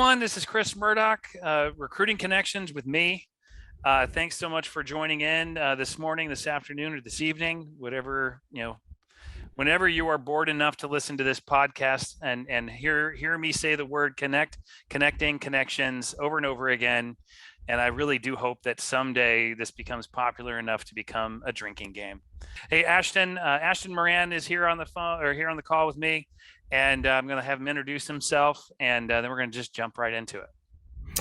everyone. This is Chris Murdock, Recruiting Connections with me. Thanks so much for joining in this morning, this afternoon, or this evening, whatever, whenever you are bored enough to listen to this podcast and hear me say the word connecting, connections over and over again. And I really do hope that someday this becomes popular enough to become a drinking game. Hey, Ashton Moran is here on the phone or here on the call with me. And I'm going to have him introduce himself, and then we're going to just jump right into it.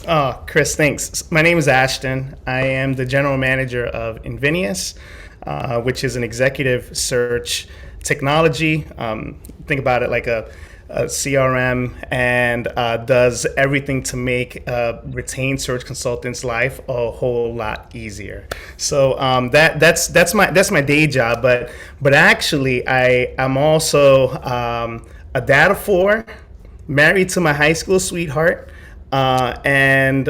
Oh, Chris, thanks. My name is Ashton. I am the general manager of Invenias, which is an executive search technology. Think about it like a CRM, and does everything to make retained search consultants' life a whole lot easier. So that's my day job. But actually, I'm also a dad of four, married to my high school sweetheart, and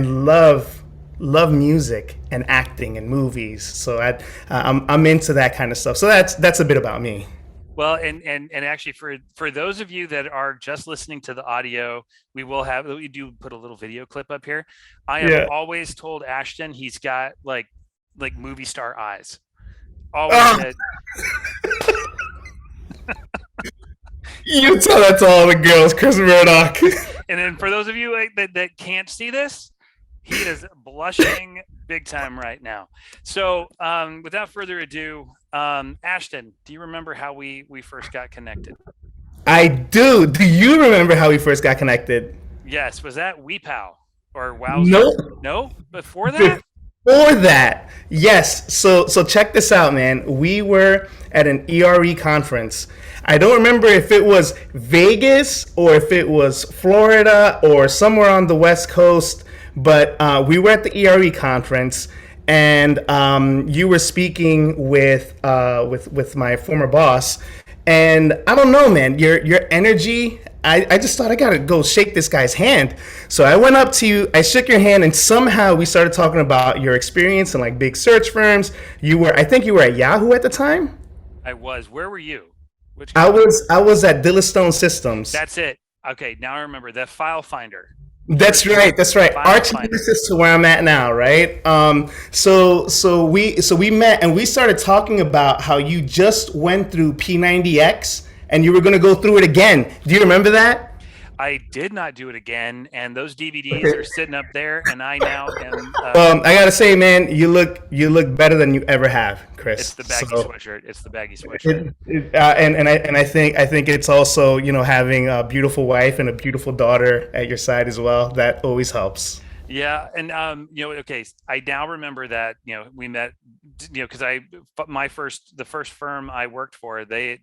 love music and acting and movies. So I'm into that kind of stuff. So that's a bit about me. Well, and actually, for those of you that are just listening to the audio, we do put a little video clip up here. I have always told Ashton he's got like movie star eyes. Always said. You tell that to all the girls, Chris Murdock. And then for those of you that can't see this, he is blushing big time right now. So without further ado, Ashton, do you remember how we first got connected? I do. Do you remember how we first got connected? Yes. Was that WePal or Wow? No? Before that? Before that, yes. So check this out, man. We were at an ERE conference. I don't remember if it was Vegas or if it was Florida or somewhere on the West Coast, but we were at the ERE conference, and you were speaking with my former boss. And I don't know, man, your energy, I just thought I gotta go shake this guy's hand. So I went up to you, I shook your hand, and somehow we started talking about your experience in like big search firms. I think you were at Yahoo at the time. I was. Where were you? I was at Dillistone Systems. That's it. Okay, now I remember the file finder. That's right. Archnemesis to where I'm at now, right? So we met and we started talking about how you just went through P90X and you were going to go through it again. Do you remember that? I did not do it again, and those DVDs are sitting up there, and I now am. I gotta say, man, you look better than you ever have, Chris. It's the baggy sweatshirt. It's the baggy sweatshirt. And I think it's also, having a beautiful wife and a beautiful daughter at your side as well. That always helps. Yeah, and okay, I now remember that we met, because the first firm I worked for, they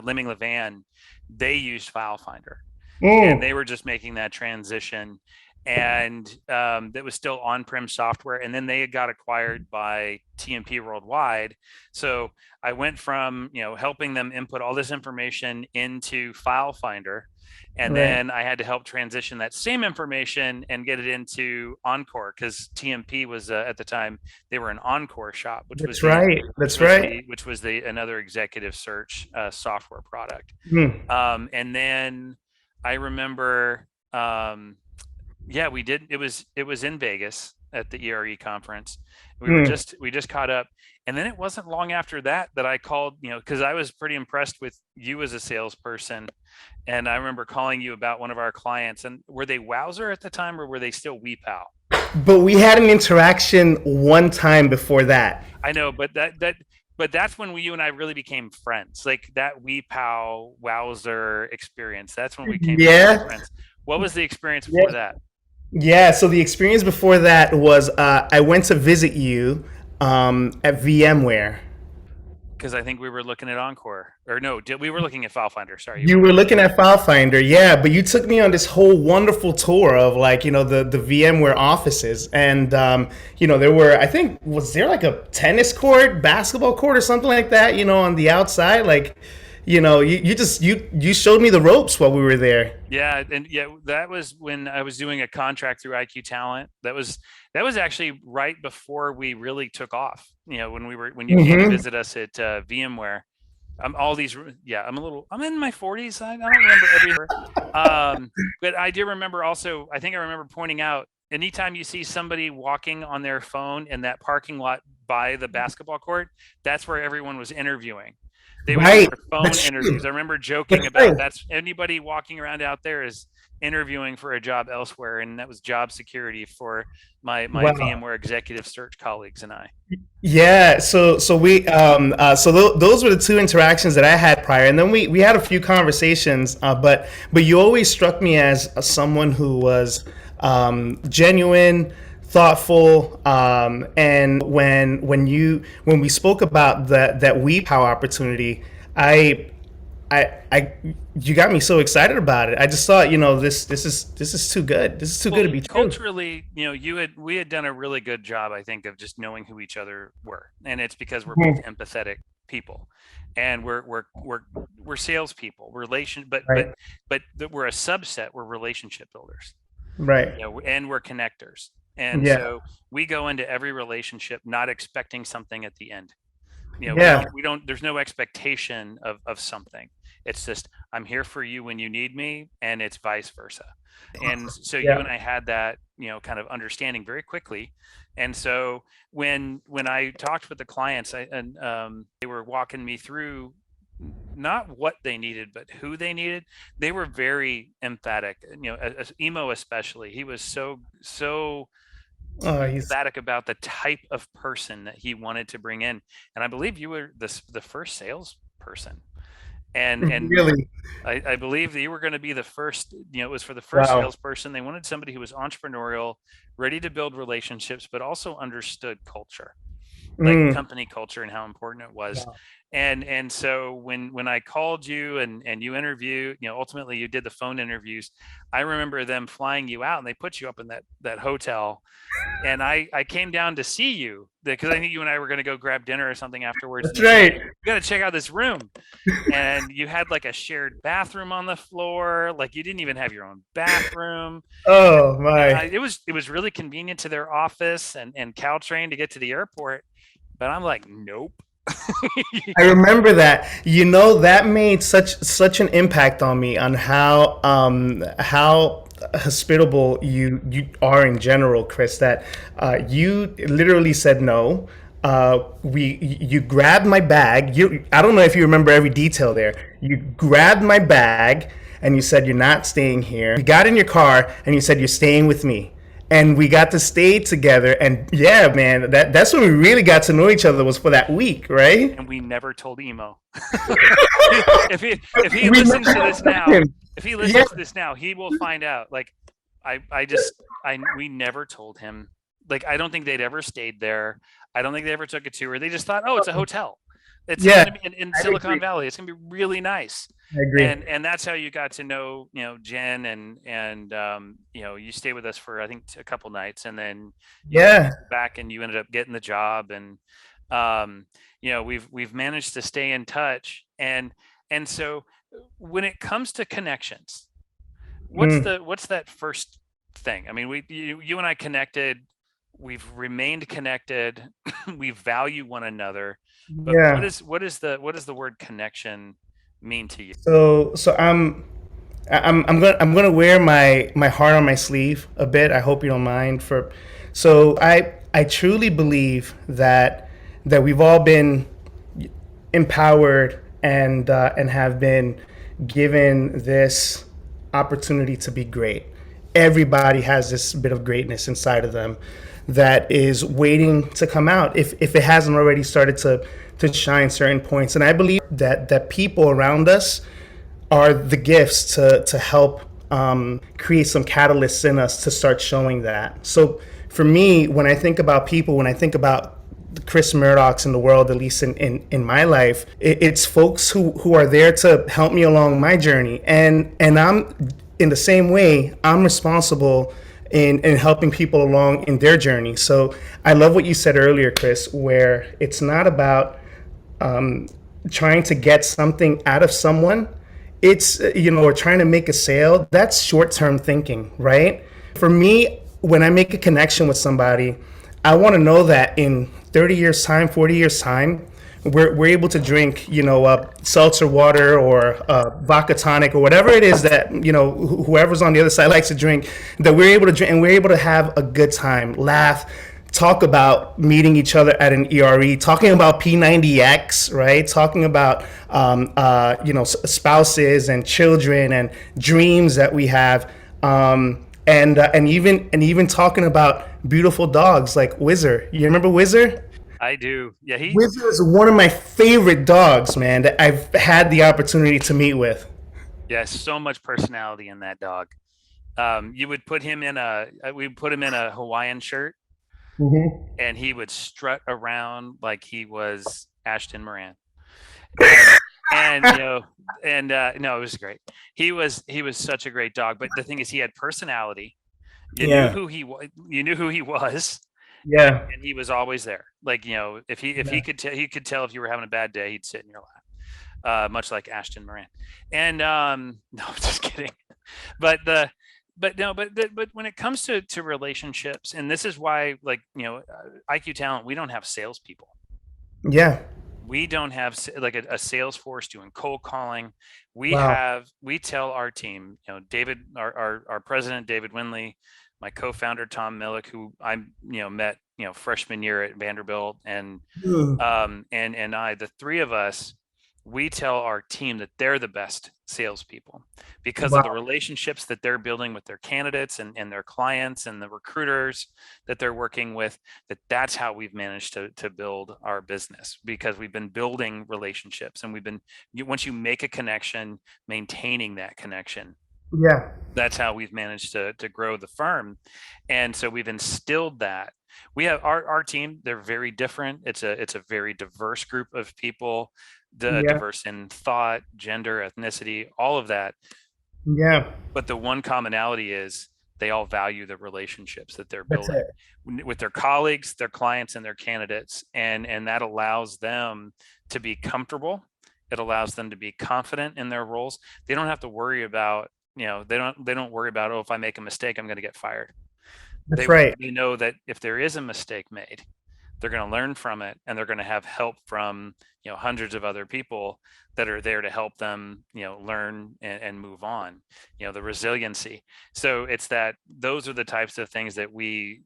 Leming Levan, they used File Finder. And they were just making that transition, and that was still on-prem software. And then they got acquired by TMP Worldwide. So I went from helping them input all this information into File Finder, and then I had to help transition that same information and get it into Encore, because TMP was at the time they were an Encore shop, which was another executive search software product. And then I remember, we did. It was in Vegas at the ERE conference. We just caught up, and then it wasn't long after that I called, because I was pretty impressed with you as a salesperson, and I remember calling you about one of our clients. And were they Wowzer at the time, or were they still WePal? But we had an interaction one time before that. I know, but that's when you and I really became friends. Like that WePal Wowzer experience. That's when we became friends. What was the experience before that? Yeah, so the experience before that was I went to visit you at VMware. Because I think we were looking at Encore. Or no, we were looking at File Finder. Sorry. You were looking at File Finder, yeah. But you took me on this whole wonderful tour of the VMware offices. And, there were, I think, was there like a tennis court, basketball court or something like that, on the outside? Like, you showed me the ropes while we were there. Yeah, and that was when I was doing a contract through IQ Talent. That was actually right before we really took off. When you came to visit us at VMware, I'm all these, yeah, I'm in my 40s. I don't remember every, but I do remember also, I think I remember pointing out, anytime you see somebody walking on their phone in that parking lot by the basketball court, that's where everyone was interviewing. They would do Right. their phone That's interviews. true. I remember joking That's about true. that's anybody walking around out there is interviewing for a job elsewhere, and that was job security for my Wow. VMware executive search colleagues and I. Yeah, those were the two interactions that I had prior, and then we had a few conversations. But you always struck me as someone who was genuine, thoughtful, and when we spoke about that we power opportunity, I I you got me so excited about it. I just thought, this is too good. This is too good Well, to be true. culturally, we had done a really good job, I think, of just knowing who each other were, and it's because we're both Mhm. empathetic people, and we're salespeople, Right. we're a subset. We're relationship builders, Right. and we're connectors, and Yeah. so we go into every relationship not expecting something at the end. Yeah. We don't, there's no expectation of something. It's just, I'm here for you when you need me, and it's vice versa. And so you Yeah. and I had that, kind of understanding very quickly. And so when I talked with the clients, they were walking me through not what they needed, but who they needed. They were very emphatic. Emo especially. He was so He's emphatic about the type of person that he wanted to bring in. And I believe you were the first salesperson. And really I believe that you were going to be the first, it was for the first wow. salesperson. They wanted somebody who was entrepreneurial, ready to build relationships, but also understood culture, like Mm, company culture and how important it was. wow. And so when I called you and you interview, ultimately you did the phone interviews. I remember them flying you out, and they put you up in that hotel, and I came down to see you because I think you and I were going to go grab dinner or something afterwards. And That's you said, right. you got to check out this room. And you had like a shared bathroom on the floor. Like, you didn't even have your own bathroom. Oh And my. it was really convenient to their office and Caltrain to get to the airport. But I'm like, nope. I remember that. That made such an impact on me on how hospitable you are in general, Chris. That you literally said no. You grabbed my bag. I don't know if you remember every detail there. You grabbed my bag and you said you're not staying here. You got in your car and you said you're staying with me, and we got to stay together. And yeah, man, that's when we really got to know each other, was for that week, right? And we never told Emo. If he We never listens to this met now, him. if he Yeah. listens to this now, he will find out. Like, I just I we never told him. Like, I don't think they'd ever stayed there. I don't think they ever took a tour. They just thought, oh, it's a hotel. It's Yeah, going to be in I Silicon agree. Valley. It's going to be really nice. I agree. And that's how you got to know, Jen, and you stayed with us for, I think, a couple nights, and then you Yeah. back and you ended up getting the job. And um, we've managed to stay in touch. And so when it comes to connections, Mm, what's that first thing? I mean, you and I connected. We've remained connected. We value one another. But yeah. what does the word connection mean to you? So I'm gonna wear my heart on my sleeve a bit. I hope you don't mind. I truly believe that we've all been empowered and have been given this opportunity to be great. Everybody has this bit of greatness inside of them that is waiting to come out, if it hasn't already started to shine certain points. And I believe that people around us are the gifts to help create some catalysts in us to start showing that. So for me, when I think about people, when I think about the Chris Murdocks in the world, at least in my life, it's folks who are there to help me along my journey. And I'm in the same way, I'm responsible in helping people along in their journey. So I love what you said earlier, Chris, where it's not about trying to get something out of someone. It's, or trying to make a sale. That's short-term thinking, right? For me, when I make a connection with somebody, I want to know that in 30 years time, 40 years time, we're able to drink, seltzer water or vodka tonic or whatever it is that, whoever's on the other side likes to drink, that we're able to drink and we're able to have a good time, laugh, talk about meeting each other at an ERE, talking about P90X, right? Talking about, spouses and children and dreams that we have. And even talking about beautiful dogs like Whizzer. You remember Whizzer? I do. Yeah, Whizzer is one of my favorite dogs, man, that I've had the opportunity to meet with. yeah, so much personality in that dog. You would put him in we put him in a Hawaiian shirt, Hmm. and he would strut around like he was Ashton Moran. And no, it was great. He was such a great dog. But the thing is, he had personality. Yeah, You knew who he was, yeah, and he was always there. Like, if he yeah. could tell, he could tell if you were having a bad day. He'd sit in your lap, much like Ashton Moran. And no, just kidding. But the but when it comes to relationships, and this is why, like, IQ Talent, we don't have salespeople. Yeah. We don't have like a sales force doing cold calling. Wow. We tell our team, David, our president, David Winley, my co-founder, Tom Millick, who I, met, freshman year at Vanderbilt, and, Mm. the three of us, we tell our team that they're the best salespeople because of the Wow. relationships that they're building with their candidates and their clients and the recruiters that they're working with, that's how we've managed to build our business, because we've been building relationships, and once you make a connection, maintaining that connection, Yeah. that's how we've managed to grow the firm. And so we've instilled that. We have our team, they're very different. It's a very diverse group of people, Yeah. diverse in thought, gender, ethnicity, all of that. Yeah. But the one commonality is they all value the relationships that they're That's building it. with their colleagues, their clients, and their candidates. And that allows them to be comfortable. It allows them to be confident in their roles. They don't have to worry about, they don't worry about, oh, if I make a mistake, I'm going to get fired. That's They right. they know that if there is a mistake made, they're going to learn from it, and they're going to have help from, hundreds of other people that are there to help them, learn and move on, the resiliency. So it's that those are the types of things that we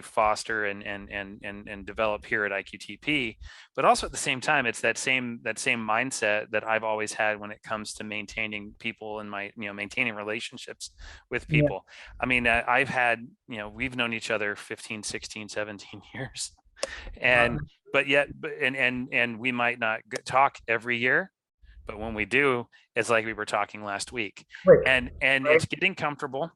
foster and develop here at IQTP. But also at the same time, it's that same mindset that I've always had when it comes to maintaining people and maintaining relationships with Yeah. people. I mean, I've had, we've known each other 15, 16, 17 years, Wow. and but yet and we might not talk every year, but when we do, it's like we were talking last week. Quick, And right? it's getting comfortable.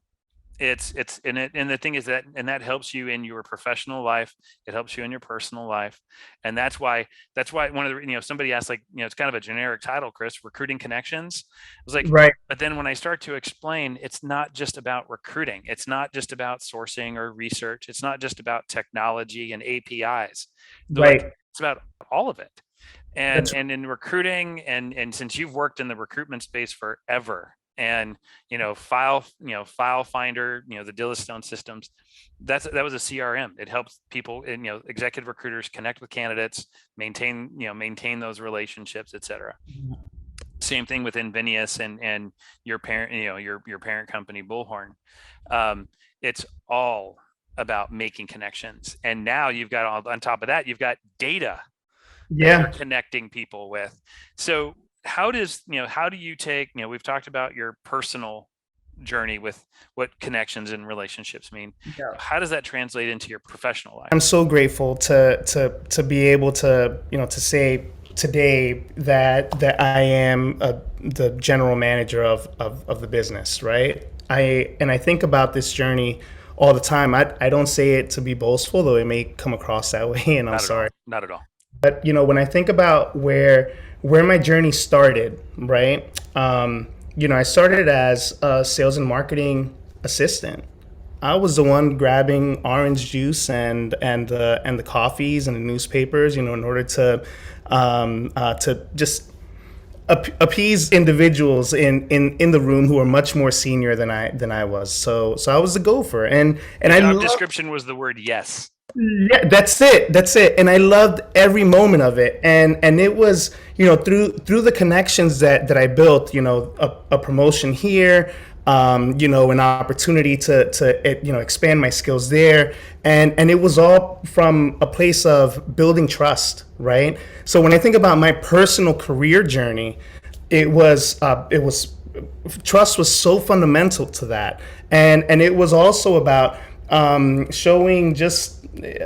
And the thing is that helps you in your professional life. It helps you in your personal life. And that's why one of the, somebody asked, like, it's kind of a generic title, Chris, recruiting connections. I was like, Right. but then when I start to explain, it's not just about recruiting, it's not just about sourcing or research, it's not just about technology and APIs. They're like, Right. it's about all of it. and That's and in recruiting, and since you've worked in the recruitment space forever, and file finder, the Dillastone systems, that was a CRM. It helps people, and executive recruiters connect with candidates, maintain those relationships, etc. Same thing with Invenias and your parent, your parent company, Bullhorn. It's all about making connections, and now you've got, on top of that, you've got data that you're yeah. connecting people with. So how do you take, we've talked about your personal journey with what connections and relationships mean. Yeah. How does that translate into your professional I'm life? so grateful to be able to, to say today that I am the general manager of the business, right? I think about this journey all the time. I don't say it to be boastful, though it may come across that way, and I'm Not at all. sorry. Not at all. But when I think about where my journey started, right? I started as a sales and marketing assistant. I was the one grabbing orange juice and the coffees and the newspapers, in order to just appease individuals in the room who are much more senior than I was. So I was a gopher, and Your I job loved. description was the word yes. Yeah, that's it. That's it. And I loved every moment of it. And it was, through the connections that I built, a promotion here, an opportunity to expand my skills there. And it was all from a place of building trust, right? So when I think about my personal career journey, it was trust was so fundamental to that, and it was also about showing just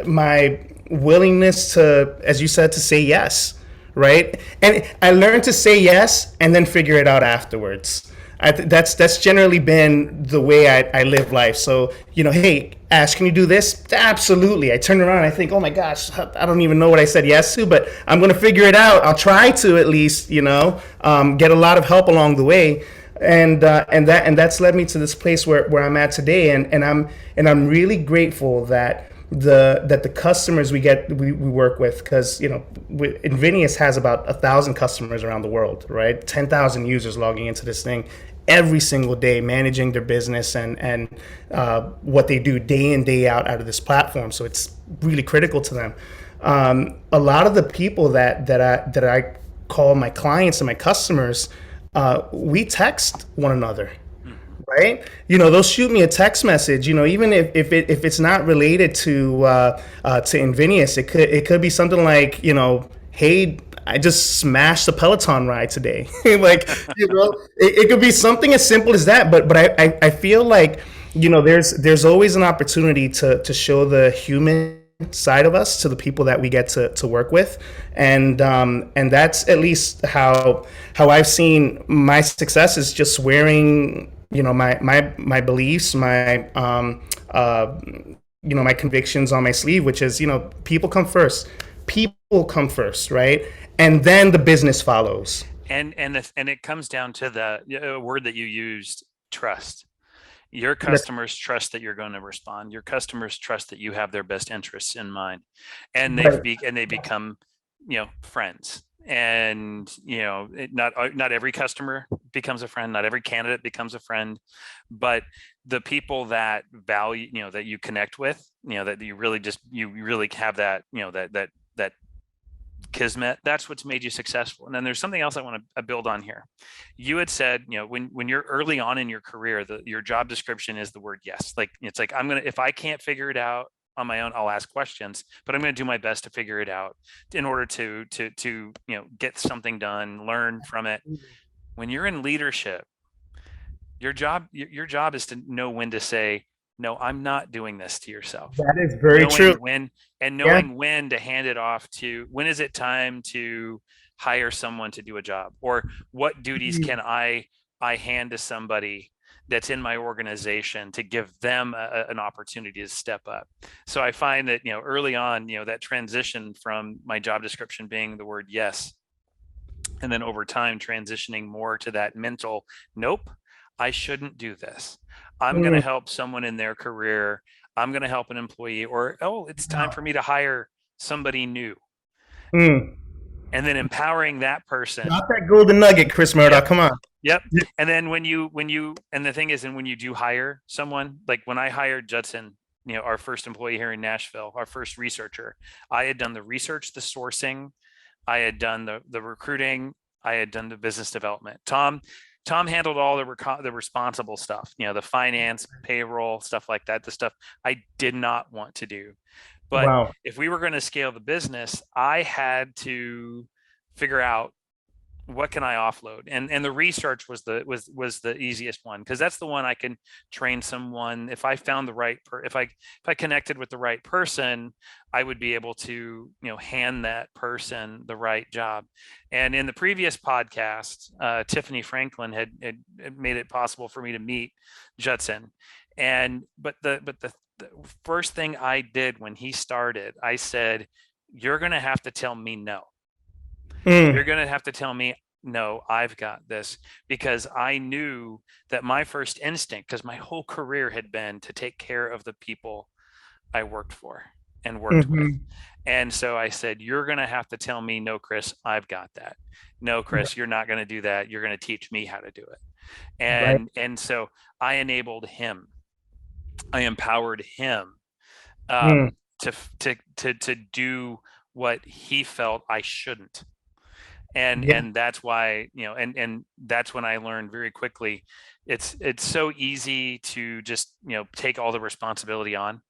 my willingness to, as you said, to say yes, right? And I learned to say yes and then figure it out afterwards. That's generally been the way I live life. So, hey, Ash, can you do this? Absolutely. I turn around and I think, oh my gosh, I don't even know what I said yes to, but I'm going to figure it out. I'll try to at least, get a lot of help along the way. And that's led me to this place where I'm at today. And I'm really grateful that the customers we work with, because Invenias has about 1,000 customers around the world, right? 10,000 users logging into this thing every single day, managing their business and what they do day in day out of this platform. So it's really critical to them. A lot of the people that I call my clients and my customers, we text one another, right? They'll shoot me a text message. Even if it's not related to Invenias, it could be something like, hey, I just smashed the Peloton ride today. Like, it could be something as simple as that. But I feel like, there's always an opportunity to show the human side of us to the people that we get to work with, and that's at least how I've seen my success, is just wearing my beliefs, my convictions on my sleeve, which is, people come first, right? And then the business follows. And it comes down to the word that you used, trust. Your That's customers trust that you're going to respond. Your customers trust that you have their best interests in mind, and right. they become, friends. And not every customer becomes a friend, not every candidate becomes a friend, but the people that value, that you connect with, that you really have that, that kismet, that's what's made you successful. And then there's something else I want to build on here. You had said, when you're early on in your career, your job description is the word yes. Like, it's like, if I can't figure it out on my own, I'll ask questions, but I'm going to do my best to figure it out in order to get something done, learn from it. When you're in leadership, your job is to know when to say, no, I'm not doing this to yourself. That is very true. Yeah. Knowing when to hand it off to, when is it time to hire someone to do a job, or what duties can I hand to somebody that's in my organization to give them an opportunity to step up. So I find that, early on, that transition from my job description being the word yes, and then over time transitioning more to that mental, nope, I shouldn't do this. I'm going to Mm, help someone in their career. I'm going to help an employee, or, oh, it's time for me to hire somebody new. mm. And then empowering that person. Not that golden nugget, Chris Yep. Murdock. Come on. Yep. And then and the thing is, and when you do hire someone, like when I hired Judson, our first employee here in Nashville, our first researcher, I had done the research, the sourcing, I had done the recruiting, I had done the business development. Tom handled all the responsible stuff, the finance, payroll, stuff like that, the stuff I did not want to do. But Wow. if we were going to scale the business, I had to figure out, what can I offload? And the research was the easiest one, because that's the one I can train someone. If I found the right if I connected with the right person, I would be able to hand that person the right job. And in the previous podcast, Tiffany Franklin had made it possible for me to meet Judson. And the first thing I did when he started, I said, you're going to have to tell me no. You're Mm, going to have to tell me, no, I've got this, because I knew that my first instinct, because my whole career had been to take care of the people I worked for. and worked with. Hmm. And so I said, you're going to have to tell me, no, Chris, I've got that. No, Chris, you're not going to do that. You're going to teach me how to do it. Right. And so I enabled him. I empowered him Mm. to do what he felt I shouldn't. Yeah. And that's why, and that's when I learned very quickly, it's so easy to just, take all the responsibility on,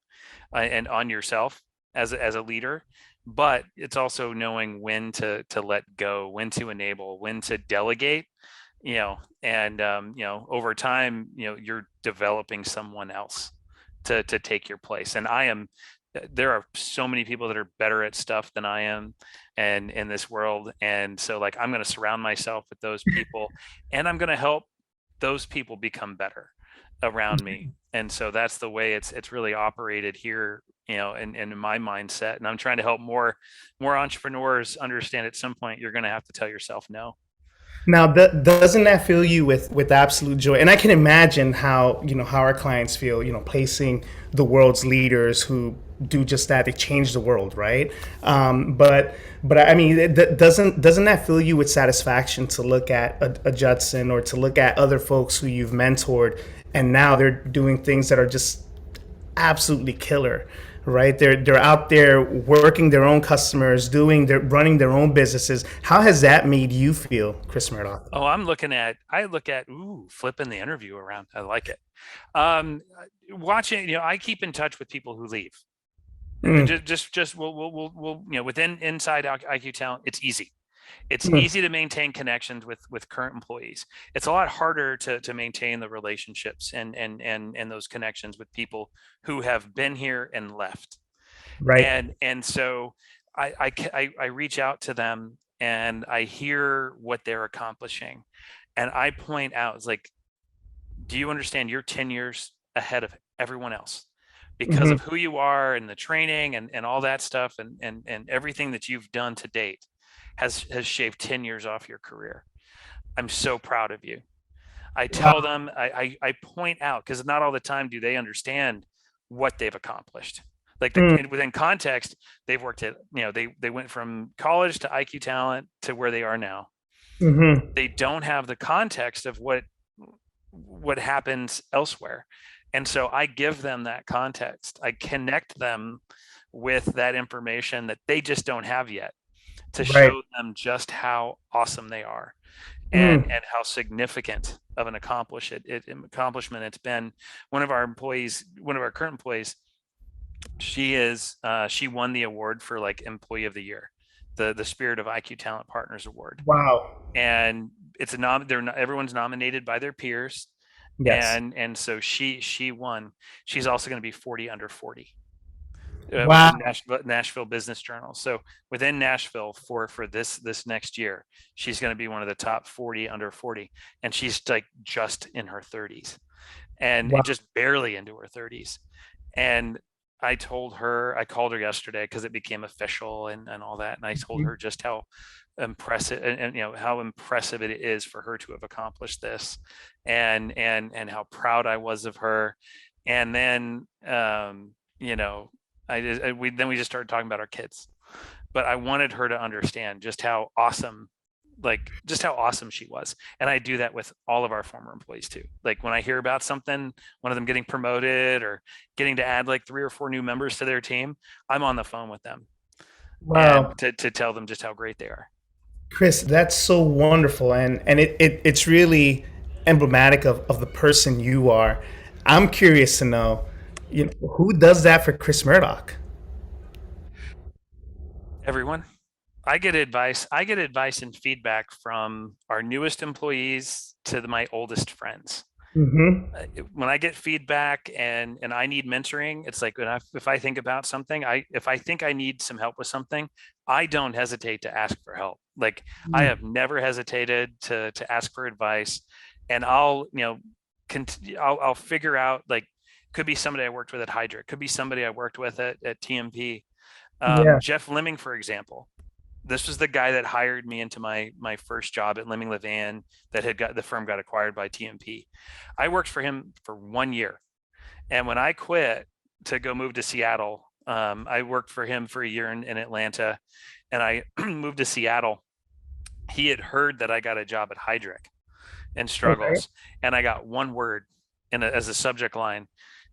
and on yourself as a leader, but it's also knowing when to let go, when to enable, when to delegate, and over time, you're developing someone else to take your place. And there are so many people that are better at stuff than I am, and in this world. And so, like, I'm going to surround myself with those people, and I'm going to help those people become better around me. And so that's the way it's really operated here, in my mindset. And I'm trying to help more entrepreneurs understand at some point you're going to have to tell yourself no. Now, doesn't that fill you with absolute joy? And I can imagine how how our clients feel, placing the world's leaders who do just that. They change the world, right? But I mean, doesn't that fill you with satisfaction to look at a Judson, or to look at other folks who you've mentored, and now they're doing things that are just absolutely killer, right? They're out there working their own customers, running their own businesses. How has that made you feel, Chris Murdock? Oh, I look at, ooh, flipping the interview around. I like it. Um, Watching, I keep in touch with people who leave. Mm, Just we'll within inside IQ Talent, it's easy. It's mm, easy to maintain connections with current employees. It's a lot harder to maintain the relationships and those connections with people who have been here and left. right. And so I reach out to them, and I hear what they're accomplishing, and I point out, it's like, do you understand you're 10 years ahead of everyone else because of Hmm. who you are, and the training, and all that stuff, and everything that you've done to date has shaved 10 years off your career. I'm so proud of you. I tell Wow. them, I point out, because not all the time do they understand what they've accomplished. Like, Mm, within context, they've worked at, they went from college to IQ Talent to where they are now. hmm. They don't have the context of what happens elsewhere. And so I give them that context. I connect them with that information that they just don't have yet, to Right. show them just how awesome they are, Mm, and how significant of an accomplishment it's been. One of our current employees, she won the award for, like, employee of the year, the Spirit of IQ Talent Partners Award. wow. And it's a they're not, everyone's nominated by their peers, Yes. and so she won. She's also going to be 40 under 40, Wow. within Nashville Business Journal. So within Nashville, for this next year, she's going to be one of the top 40 under 40, and she's, like, just in her 30s, and Wow. just barely into her 30s. And I called her yesterday because it became official, and all that, and I told her just how impressive, and how impressive it is for her to have accomplished this, and how proud I was of her. And then, you know we just started talking about our kids, but I wanted her to understand just how awesome, just how awesome she was. And I do that with all of our former employees too. Like, when I hear about something, one of them getting promoted, or getting to add, like, 3 or 4 new members to their team, I'm on the phone with them, and Wow. to tell them just how great they are. Chris, that's so wonderful, and it's really emblematic of the person you are. I'm curious to know, who does that for Chris Murdoch? Everyone. I get advice and feedback from our newest employees to my oldest friends. Hmm. When I get feedback, and I need mentoring, it's like, if I think about something, if I think I need some help with something, I don't hesitate to ask for help. Like, I have never hesitated to ask for advice, and I'll figure out, like, could be somebody I worked with at Hydra, could be somebody I worked with at TMP. Yeah. Jeff Lemming, for example. This was the guy that hired me into my first job at Lemming Levan, that the firm got acquired by TMP. I worked for him for 1 year, and when I quit to go move to Seattle, I worked for him for a year in Atlanta, and I moved to Seattle. He had heard that I got a job at Heidrick and Okay. struggles, and I got one word as a subject line,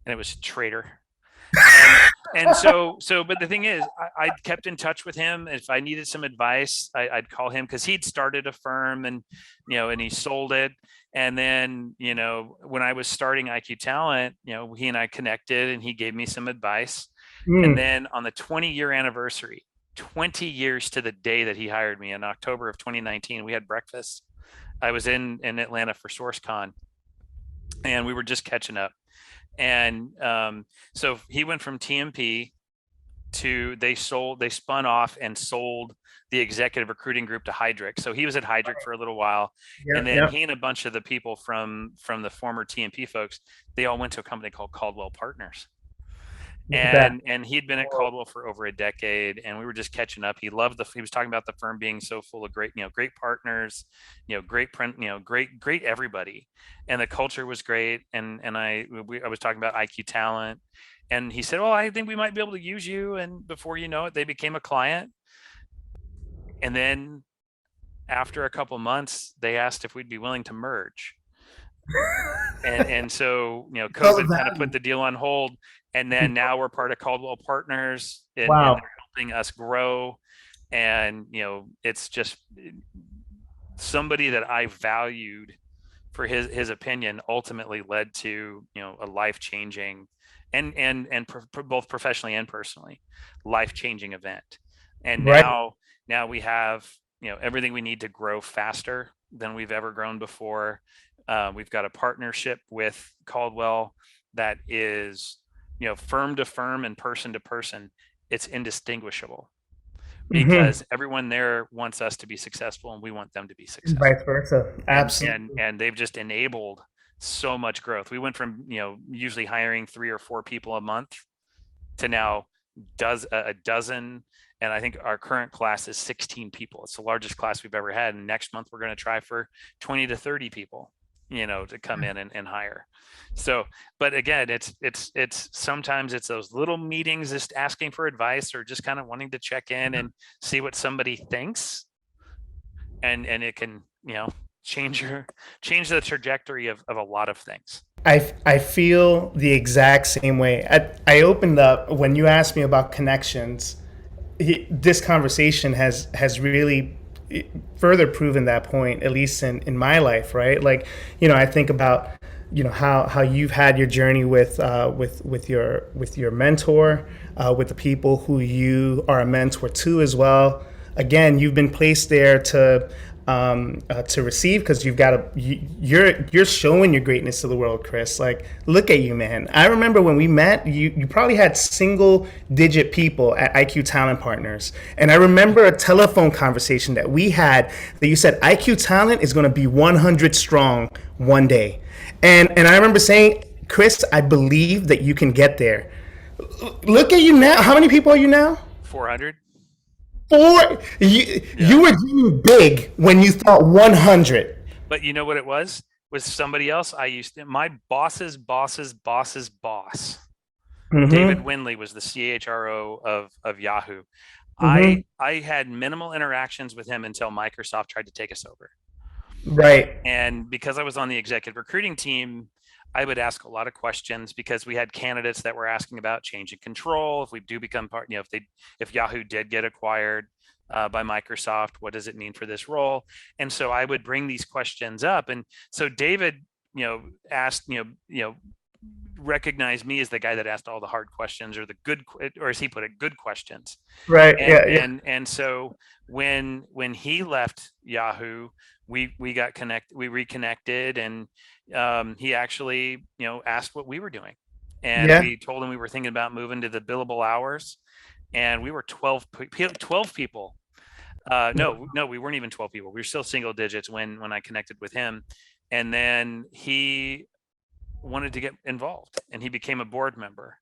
and it was traitor. and but the thing is, I kept in touch with him. If I needed some advice, I'd call him, because he'd started a firm, and and he sold it. And then when I was starting IQ Talent, he and I connected, and he gave me some advice. And Mm. then on the 20-year anniversary, 20 years to the day that he hired me in October of 2019, we had breakfast. I was in Atlanta for SourceCon, and we were just catching up. And so he went from TMP to, they spun off and sold the executive recruiting group to Heidrick. So he was at Heidrick for a little while, Yeah, and then yeah. he and a bunch of the people from the former TMP folks, they all went to a company called Caldwell Partners. Look at that. And he'd been at Caldwell for over a decade, and we were just catching up. He was talking about the firm being so full of great, great partners, great print, great everybody, and the culture was great. And I was talking about IQ Talent, and he said, "Oh, I think we might be able to use you." And before you know it, they became a client. And then after a couple months, they asked if we'd be willing to merge. And so So COVID kind of put valuable. the deal on hold, and then now we're part of Caldwell Partners, and Wow. they're helping us grow. And it's just somebody that I valued for his opinion, ultimately led to a life-changing, both professionally and personally, life-changing event. And Right. now we have everything we need to grow faster than we've ever grown before. We've got a partnership with Caldwell that is firm to firm and person to person. It's indistinguishable, Hmm. because everyone there wants us to be successful, and we want them to be And successful. vice versa. Absolutely. And they've just enabled so much growth. We went from usually hiring 3 or 4 people a month to now does a dozen. And I think our current class is 16 people. It's the largest class we've ever had, and next month we're going to try for 20 to 30 people to come in and hire. So, but again, it's sometimes it's those little meetings, just asking for advice, or just kind of wanting to check in and see what somebody thinks, and it can change the trajectory of a lot of things. I feel the exact same way. I opened up when you asked me about connections. This conversation has really further proven that point, at least in my life, right? Like, I think about how you've had your journey with your mentor, with the people who you are a mentor to as well. Again, you've been placed there to receive, because you're showing your greatness to the world, Chris. Like, look at you, man. I remember when we met, you probably had single digit people at IQ Talent Partners, and I remember a telephone conversation that we had, that you said IQ Talent is going to be 100 strong one day, and I remember saying, Chris, I believe that you can get there. Look at you now. How many people are you now? 400. Four. You Yeah. were dreaming big when you thought 100. But you know what it was somebody else. I used to, my boss's boss, David Mm-hmm. Winley, was the CHRO of Yahoo. I Mm-hmm. I had minimal interactions with him until Microsoft tried to take us over. Right. And because I was on the executive recruiting team, I would ask a lot of questions, because we had candidates that were asking about change in control. If we do become part, if Yahoo did get acquired by Microsoft, what does it mean for this role? And so I would bring these questions up. And so David, asked, recognized me as the guy that asked all the hard questions, or the good, or as he put it, good questions. Right. and Yeah. Yeah. and and so when he left Yahoo, we got we reconnected, and he actually asked what we were doing, and Yeah. we told him we were thinking about moving to the billable hours, and we were 12 people. No, we weren't even 12 people. We were still single digits when I connected with him. And then he wanted to get involved, and he became a board member,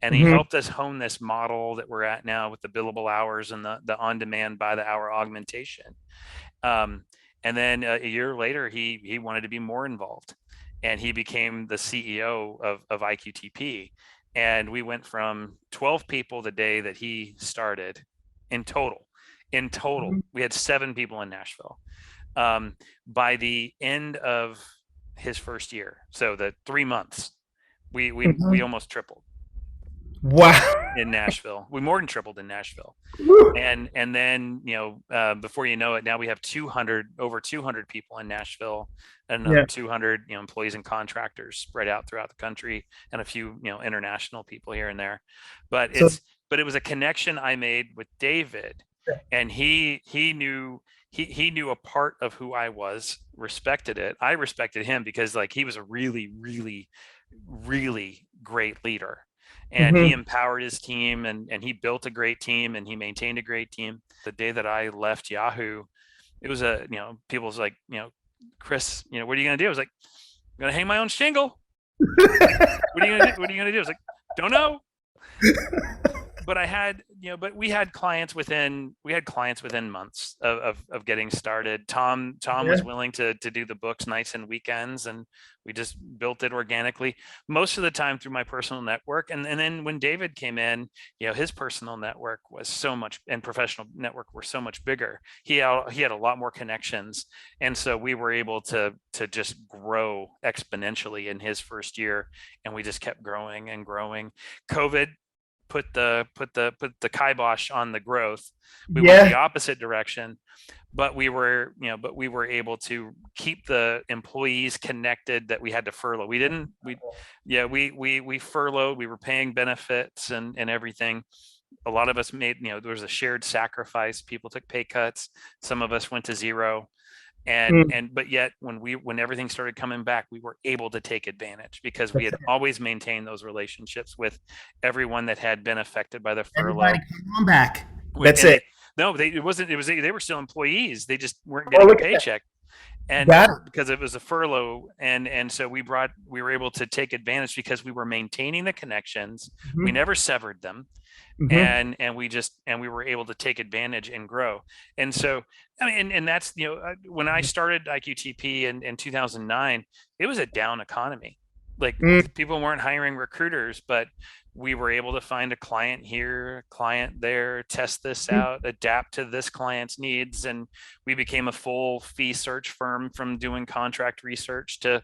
and he Mm-hmm. helped us hone this model that we're at now with the billable hours and the on-demand by the hour augmentation. Um, and then a year later, he wanted to be more involved, and he became the CEO of IQTP. And we went from 12 people the day that he started in total. In total, Mhm. we had 7 people in Nashville. By the end of his first year, so the 3 months, we Mhm. almost tripled Wow. in Nashville. We more than tripled in Nashville. Woo. And then before you know it, now we have 200 over 200 people in Nashville, and another Yeah. 200 employees and contractors spread out throughout the country, and a few international people here and there. But So it was a connection I made with David, and he knew a part of who I was, respected it. I respected him because like he was a really great leader, and he mhm. empowered his team, and he built a great team, and he maintained a great team. The day that I left Yahoo, it was people was like, Chris, what are you going to do? I was like, I'm going to hang my own shingle. What are you going to do? What are you going to do? I was like, don't know. But I had, but we had clients within months of getting started. Tom Yeah. was willing to do the books nights and weekends, and we just built it organically most of the time through my personal network. And then when David came in, his personal network was so much, and professional network were so much bigger. He had a lot more connections, and so we were able to just grow exponentially in his first year, and we just kept growing and growing. COVID put the kibosh on the growth. We went the Yeah. opposite direction, but we were able to keep the employees connected that we had to furlough. We didn't we yeah we furloughed. We were paying benefits and everything. A lot of us made, there was a shared sacrifice. People took pay cuts. Some of us went to zero. and Mm. and but yet when everything started coming back, we were able to take advantage because we That's had it. always maintained those relationships with everyone that had been affected by the Everybody furlough. come on back. With That's and it. they no they it wasn't it was they were still employees, they just weren't Oh, getting a look at that. paycheck. And Got it. because it was a furlough, and so we were able to take advantage because we were maintaining the connections. We Mhm. never severed them, Mhm. and we were able to take advantage and grow. And so I mean, and that's, when I started IQTP in 2009, it was a down economy. Like, Mm. people weren't hiring recruiters, but we were able to find a client here, a client there, test this Mhm. out, adapt to this client's needs. And we became a full fee search firm, from doing contract research to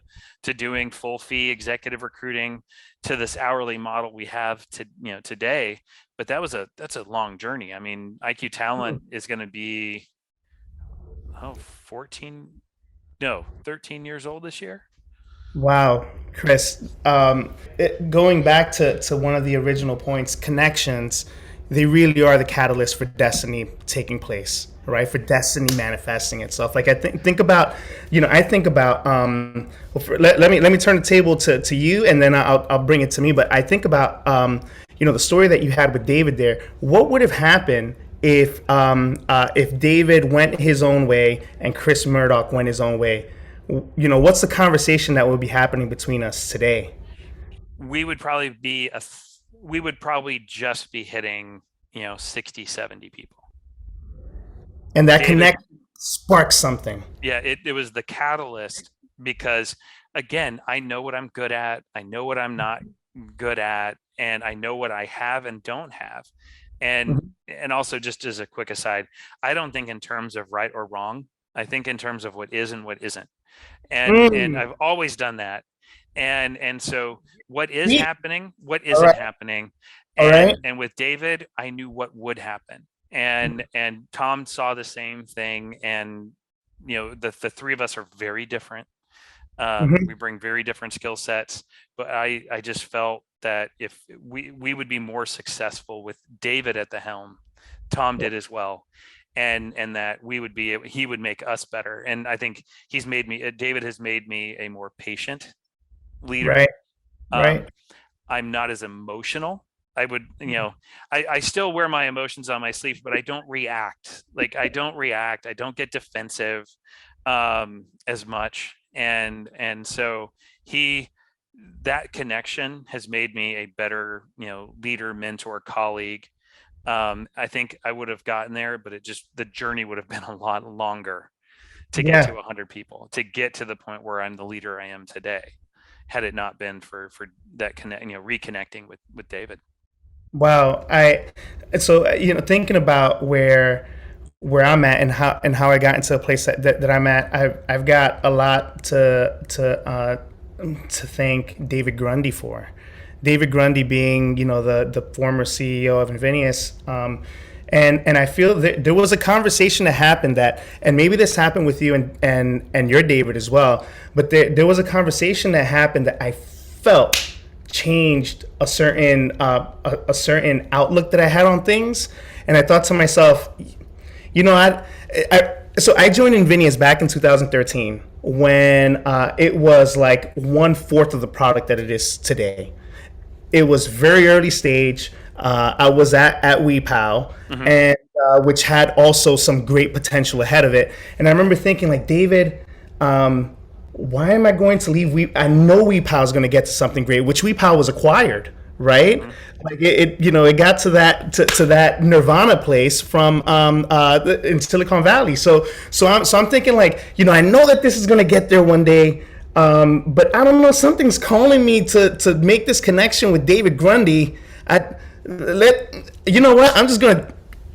doing full fee executive recruiting, to this hourly model we have to, today. But that's a long journey. I mean, IQ Talent is going to be, 14, no, 13 years old this year. Wow, Chris. Going back to one of the original points, connections, they really are the catalyst for destiny taking place, right? For destiny manifesting itself. Like think about, I think about. Let me turn the table to you, and then I'll bring it to me. But I think about, the story that you had with David there. What would have happened if David went his own way and Chris Murdock went his own way? What's the conversation that would be happening between us today? We would probably just be hitting, 60, 70 people. And that David, connect sparks something. yeah, it was the catalyst, because again, I know what I'm good at, I know what I'm not good at, and I know what I have and don't have. and Mhm. and also, just as a quick aside, I don't think in terms of right or wrong. I think in terms of what is and what isn't. And Mm. I've always done that. And so what is Neat. happening, what All isn't right. happening. All right. And with David, I knew what would happen. And Tom saw the same thing. And the three of us are very different. We Mhm. bring very different skill sets, but I just felt that if we would be more successful with David at the helm. Tom did as well. And that he would make us better. And I think David has made me a more patient leader. Right. um, Right. I'm not as emotional. I would, I still wear my emotions on my sleeve, but I don't react. I don't get defensive as much. And so he that connection has made me a better, leader, mentor, colleague. I think I would have gotten there, but the journey would have been a lot longer to get to Yeah. 100 people, to get to the point where I'm the leader I am today. had it not been for that reconnecting with David. Wow. Thinking about where I'm at and how I got into a place that I'm at, I've got a lot to thank David Grundy for. David Grundy being, the former CEO of Invenias. And I feel that there was a conversation that happened and maybe this happened with you and your David as well, but there was a conversation that happened that I felt changed a certain outlook that I had on things. And I thought to myself, I joined Invenias back in 2013 when it was like 1/4 of the product that it is today. It was very early stage. I was at WePow, and which had also some great potential ahead of it. And I remember thinking, like, David, why am I going to leave? I know WePow is going to get to something great, which WePow was acquired, right? Like it got to that nirvana place from in Silicon Valley. So I'm thinking, like, I know that this is going to get there one day. But I don't know, something's calling me to make this connection with David Grundy. You know what?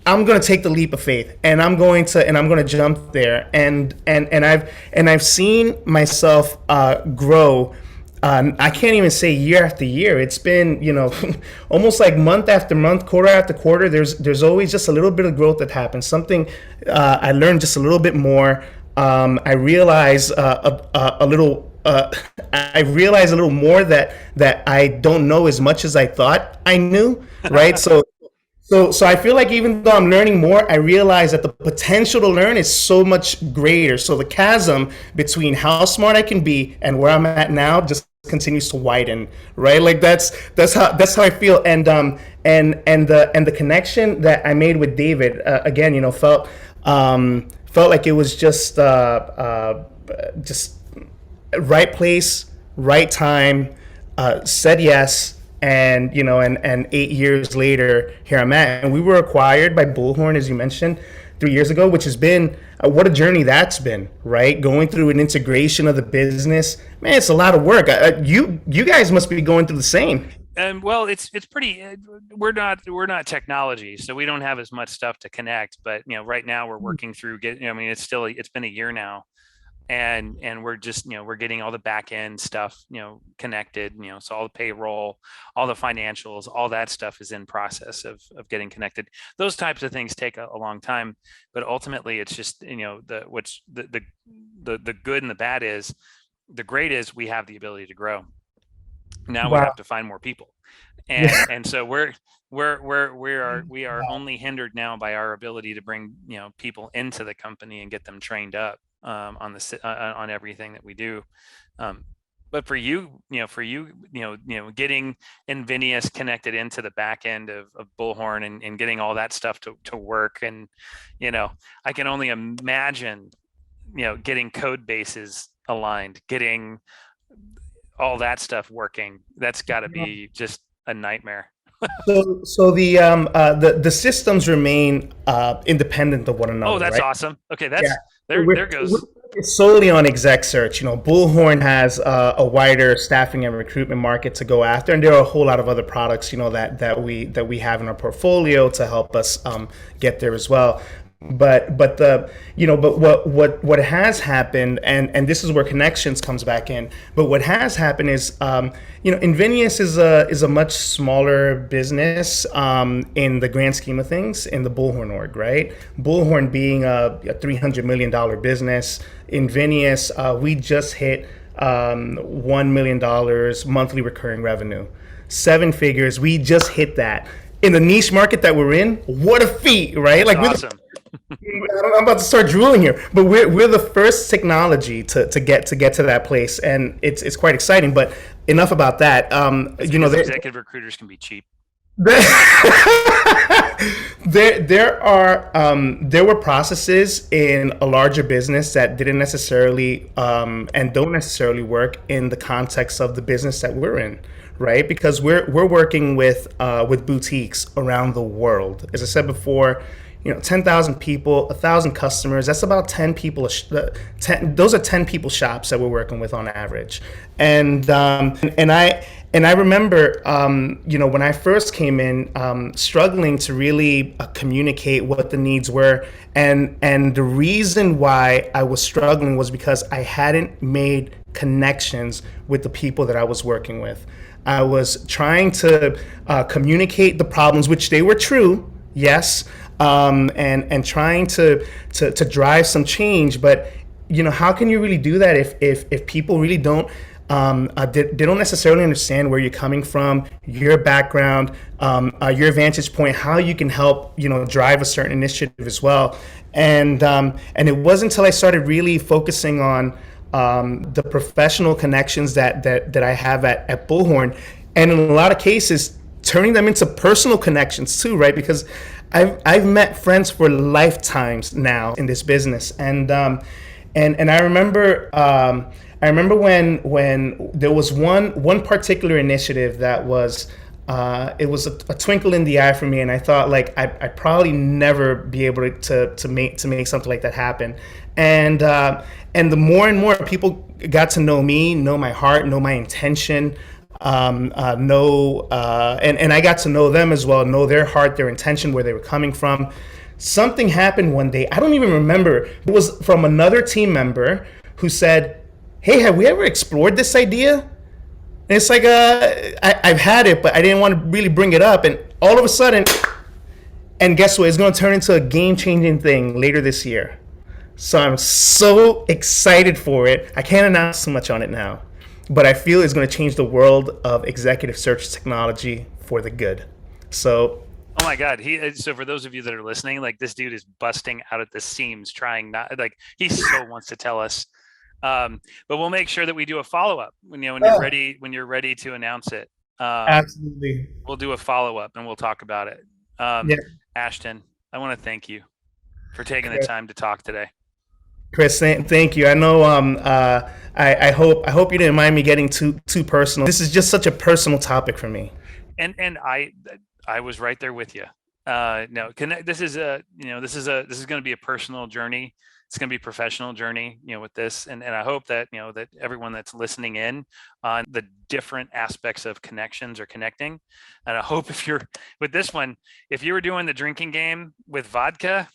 I'm gonna take the leap of faith, and I'm gonna jump there, and I've seen myself grow. I can't even say year after year. It's been, almost like month after month, quarter after quarter. There's always just a little bit of growth that happens. Something I learned just a little bit more. I realize a little. I realize a little more that I don't know as much as I thought I knew. Right. So I feel like even though I'm learning more, I realize that the potential to learn is so much greater. So the chasm between how smart I can be and where I'm at now just continues to widen, right? Like that's how I feel. And the connection that I made with David, again, felt like it was just right place, right time, said yes. And 8 years later, here I'm at. And we were acquired by Bullhorn, as you mentioned, 3 years ago, which has been what a journey that's been, right? Going through an integration of the business, man, it's a lot of work. You guys must be going through the same. Well, it's pretty. We're not technology, so we don't have as much stuff to connect. But right now we're working through. It's been a year now, and we're just we're getting all the back end stuff connected, so all the payroll, all the financials, all that stuff is in process of getting connected. Those types of things take a long time, but ultimately it's just the good and the bad is, the great is we have the ability to grow. Now we Wow. have to find more people, and so we are only hindered now by our ability to bring people into the company and get them trained up on everything that we do. But for you, getting Invenias connected into the back end of Bullhorn and getting all that stuff to work, and I can only imagine getting code bases aligned, getting all that stuff working. That's got to be just a nightmare. So the systems remain independent of one Oh, another, that's right? awesome. Okay, Yeah. there goes. We're solely on exec search. Bullhorn has a wider staffing and recruitment market to go after, and there are a whole lot of other products, that we have in our portfolio to help us get there as well. But what has happened, and this is where connections comes back in. But what has happened is, Invenius is a much smaller business in the grand scheme of things in the Bullhorn org, right? Bullhorn being a $300 million business, Invenius, we just hit $1 million monthly recurring revenue, 7 figures. We just hit that in the niche market that we're in. What a feat, right? That's Like, awesome. I'm about to start drooling here, but we're the first technology to get to that place, and it's quite exciting. But enough about that. Executive recruiters can be cheap. There were processes in a larger business that didn't necessarily and don't necessarily work in the context of the business that we're in, right? Because we're working with boutiques around the world. As I said before, 10,000 people, 1,000 customers. That's about 10 people. 10, those are 10 people shops that we're working with on average. And I remember, when I first came in, struggling to really communicate what the needs were, and the reason why I was struggling was because I hadn't made connections with the people that I was working with. I was trying to communicate the problems, which they were true, yes, and trying to drive some change. But how can you really do that if people really don't they don't necessarily understand where you're coming from, your background, your vantage point, how you can help drive a certain initiative as well. And it wasn't until I started really focusing on the professional connections that I have at Bullhorn, and in a lot of cases turning them into personal connections too, right? Because I've met friends for lifetimes now in this business, and I remember when there was one particular initiative that was it was a twinkle in the eye for me, and I thought like I probably never be able to make something like that happen. And the more and more people got to know me, know my heart, know my intention, and I got to know them as well, know their heart, their intention, where they were coming from. Something happened one day. I don't even remember. It was from another team member who said, "Hey, have we ever explored this idea?" And it's like, I've had it, but I didn't want to really bring it up. And all of a sudden, and guess what? It's going to turn into a game-changing thing later this year. So I'm so excited for it. I can't announce too much on it now, but I feel it's going to change the world of executive search technology for the good. So. Oh my God. So for those of you that are listening, like this dude is busting out at the seams, trying not like he so wants to tell us. But we'll make sure that we do a follow-up when you're ready to announce it. Absolutely. We'll do a follow-up and we'll talk about it. Yeah. Ashton, I want to thank you for taking the time to talk today. Chris, thank you. I know. I hope you didn't mind me getting too personal. This is just such a personal topic for me. And I was right there with you. No, this is going to be a personal journey. It's going to be a professional journey, with this. And I hope that, that everyone that's listening in on the different aspects of connections or connecting. And I hope if you're with this one, if you were doing the drinking game with vodka,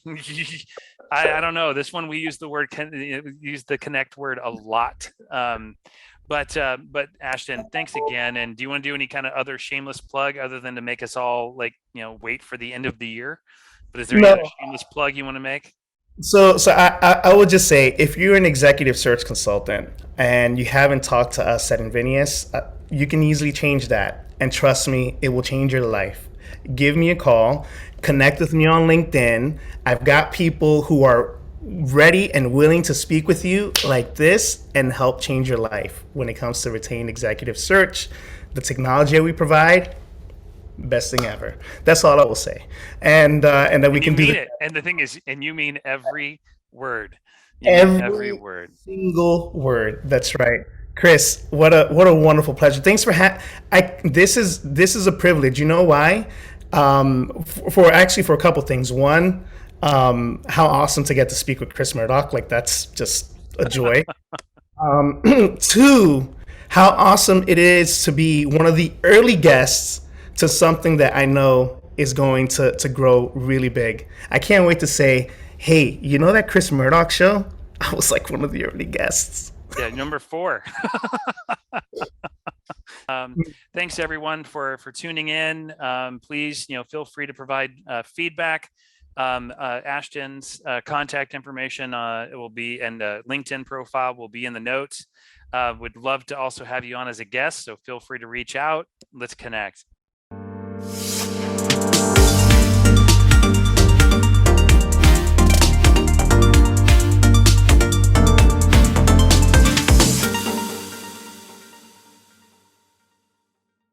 I don't know. This one, we use the connect word a lot. But Ashton, thanks again. And do you want to do any kind of other shameless plug other than to make us all wait for the end of the year? But is there any other shameless plug you want to make? So I would just say, if you're an executive search consultant and you haven't talked to us at Invenias, you can easily change that. And trust me, it will change your life. Give me a call, connect with me on LinkedIn. I've got people who are ready and willing to speak with you like this and help change your life when it comes to retained executive search. The technology that we provide, best thing ever. That's all I will say. And that we can do it. And the thing is, and you mean every word. Every word. Single word. That's right. Chris, what a wonderful pleasure. Thanks for this is a privilege. You know why? For a couple things. One, how awesome to get to speak with Chris Murdock. Like, that's just a joy. Two, how awesome it is to be one of the early guests to something that I know is going to grow really big. I can't wait to say, hey, that Chris Murdock show? I was like one of the early guests. Yeah, number 4. Thanks everyone for tuning in. Please, feel free to provide feedback. Ashton's contact information it will be, and the LinkedIn profile will be in the notes. Would love to also have you on as a guest, so feel free to reach out. Let's connect.